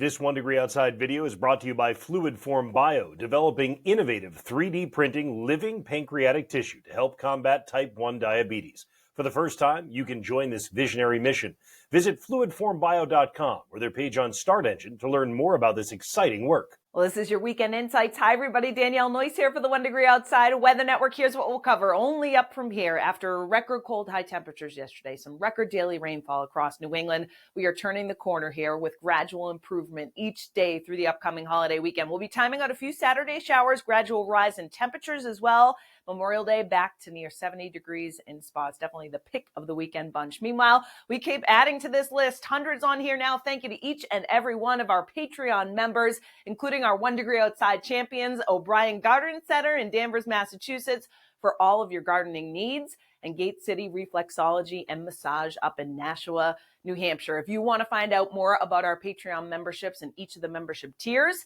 This 1 Degree Outside video is brought to you by Fluid Form Bio, developing innovative 3D printing living pancreatic tissue to help combat type 1 diabetes. For the first time, you can join this visionary mission. Visit fluidformbio.com or their page on Start Engine to learn more about this exciting work. Well, this is your Weekend Insights. Hi, everybody. Danielle Noyes here for the 1 Degree Outside Weather Network. Here's what we'll cover. Only up from here after record cold high temperatures yesterday, some record daily rainfall across New England. We are turning the corner here with gradual improvement each day through the upcoming holiday weekend. We'll be timing out a few Saturday showers, gradual rise in temperatures as well. Memorial Day back to near 70 degrees in spots. Definitely the pick of the weekend bunch. Meanwhile, we keep adding to this list. Hundreds on here now. Thank you to each and every one of our Patreon members, including our 1 Degree Outside champions, O'Brien Garden Center in Danvers, Massachusetts, for all of your gardening needs, and Gate City Reflexology and Massage up in Nashua, New Hampshire. If you want to find out more about our Patreon memberships and each of the membership tiers,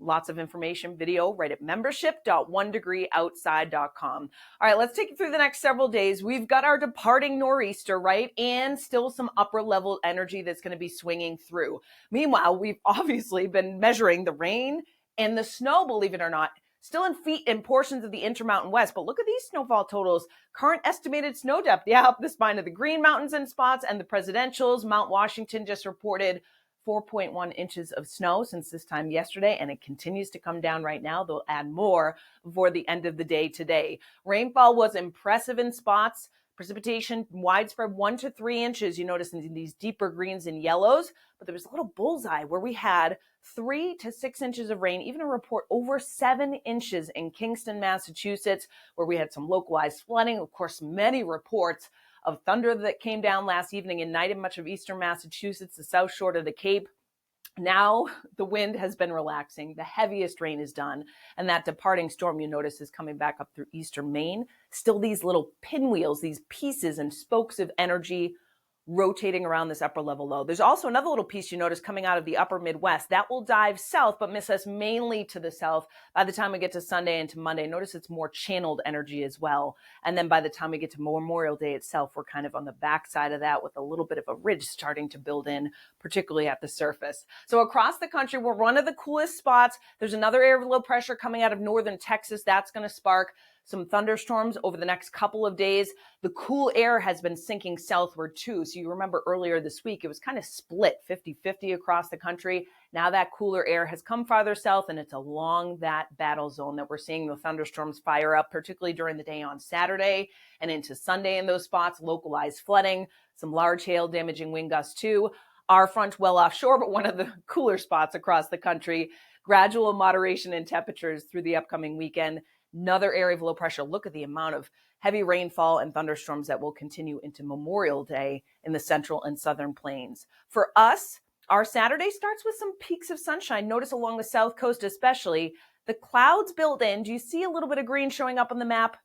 lots of information, video, right at membership.onedegreeoutside.com. All right, let's take you through the next several days. We've got our departing nor'easter, right? And still some upper level energy that's going to be swinging through. Meanwhile, we've obviously been measuring the rain and the snow, believe it or not, still in feet in portions of the Intermountain West. But look at these snowfall totals. Current estimated snow depth, up the spine of the Green Mountains in spots and the Presidentials. Mount Washington just reported 4.1 inches of snow since this time yesterday, and it continues to come down right now. They'll add more before the end of the day today. Rainfall was impressive in spots. Precipitation widespread 1 to 3 inches. You notice in these deeper greens and yellows, but there was a little bullseye where we had 3 to 6 inches of rain, even a report over 7 inches in Kingston, Massachusetts, where we had some localized flooding. Of course, many reports of thunder that came down last evening and night in much of eastern Massachusetts, the south shore of the Cape. Now the wind has been relaxing. The heaviest rain is done. And that departing storm, you notice, is coming back up through eastern Maine. Still these little pinwheels, these pieces and spokes of energy rotating around this upper level low. There's also another little piece you notice coming out of the upper Midwest. That will dive south, but miss us mainly to the south by the time we get to Sunday and to Monday. Notice it's more channeled energy as well. And then by the time we get to Memorial Day itself, we're kind of on the backside of that with a little bit of a ridge starting to build in, particularly at the surface. So across the country, we're one of the coolest spots. There's another area of low pressure coming out of northern Texas. That's going to spark some thunderstorms over the next couple of days. The cool air has been sinking southward too. So you remember earlier this week, it was kind of split 50-50 across the country. Now that cooler air has come farther south, and it's along that battle zone that we're seeing the thunderstorms fire up, particularly during the day on Saturday and into Sunday in those spots. Localized flooding, some large hail damaging wind gusts too. Our front well offshore, but one of the cooler spots across the country. Gradual moderation in temperatures through the upcoming weekend. Another area of low pressure. Look at the amount of heavy rainfall and thunderstorms that will continue into Memorial Day in the central and southern plains. For us, our Saturday starts with some peaks of sunshine. Notice along the south coast especially, the clouds build in. Do you see a little bit of green showing up on the map?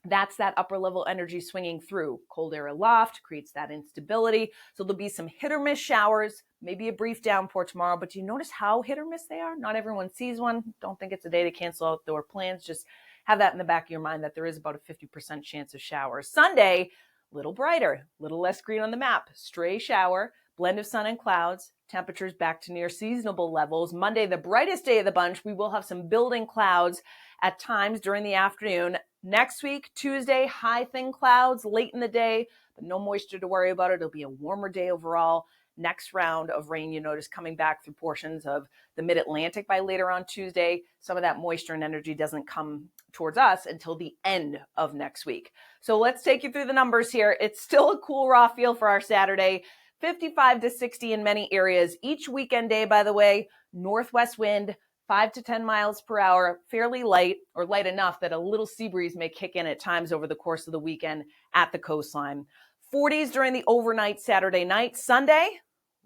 That's that upper level energy swinging through. Cold air aloft creates that instability. So there'll be some hit or miss showers, maybe a brief downpour tomorrow. But do you notice how hit or miss they are? Not everyone sees one. Don't think it's a day to cancel outdoor plans. Just have that in the back of your mind that there is about a 50% chance of showers. Sunday, a little brighter, a little less green on the map. Stray shower, blend of sun and clouds, temperatures back to near seasonable levels. Monday, the brightest day of the bunch, we will have some building clouds at times during the afternoon. Next week, Tuesday, high thin clouds late in the day, but no moisture to worry about. It'll be a warmer day overall. Next round of rain, you notice, coming back through portions of the mid-Atlantic by later on Tuesday. Some of that moisture and energy doesn't come towards us until the end of next week. So let's take you through the numbers here. It's still a cool, raw feel for our Saturday. 55 to 60 in many areas. Each weekend day, by the way, northwest wind, 5 to 10 miles per hour, fairly light, or light enough that a little sea breeze may kick in at times over the course of the weekend at the coastline. 40s during the overnight Saturday night. Sunday,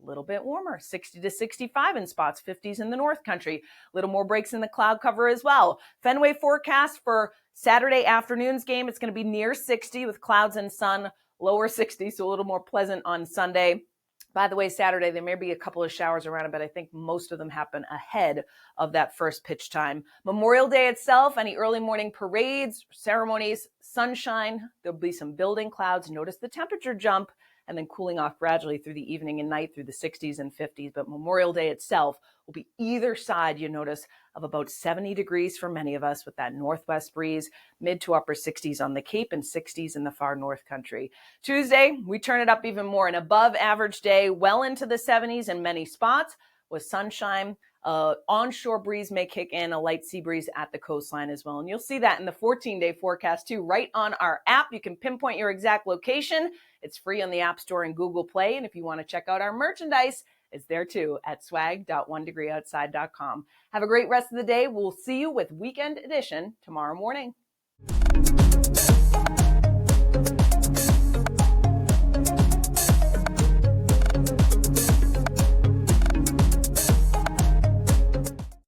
a little bit warmer, 60 to 65 in spots, 50s in the North Country. A little more breaks in the cloud cover as well. Fenway forecast for Saturday afternoon's game, it's going to be near 60 with clouds and sun, lower 60, so a little more pleasant on Sunday. By the way, Saturday, there may be a couple of showers around it, but I think most of them happen ahead of that first pitch time. Memorial Day itself, any early morning parades, ceremonies, sunshine. There'll be some building clouds. Notice the temperature jump and then cooling off gradually through the evening and night through the 60s and 50s. But Memorial Day itself will be either side, you notice, of about 70 degrees for many of us with that northwest breeze, mid to upper 60s on the Cape and 60s in the far north country. Tuesday, we turn it up even more, an above average day, well into the 70s in many spots with sunshine. Onshore breeze may kick in, a light sea breeze at the coastline as well. And you'll see that in the 14-day forecast too, right on our app. You can pinpoint your exact location. It's free on the App Store and Google Play. And if you want to check out our merchandise, it's there too at swag.onedegreeoutside.com. Have a great rest of the day. We'll see you with Weekend Edition tomorrow morning.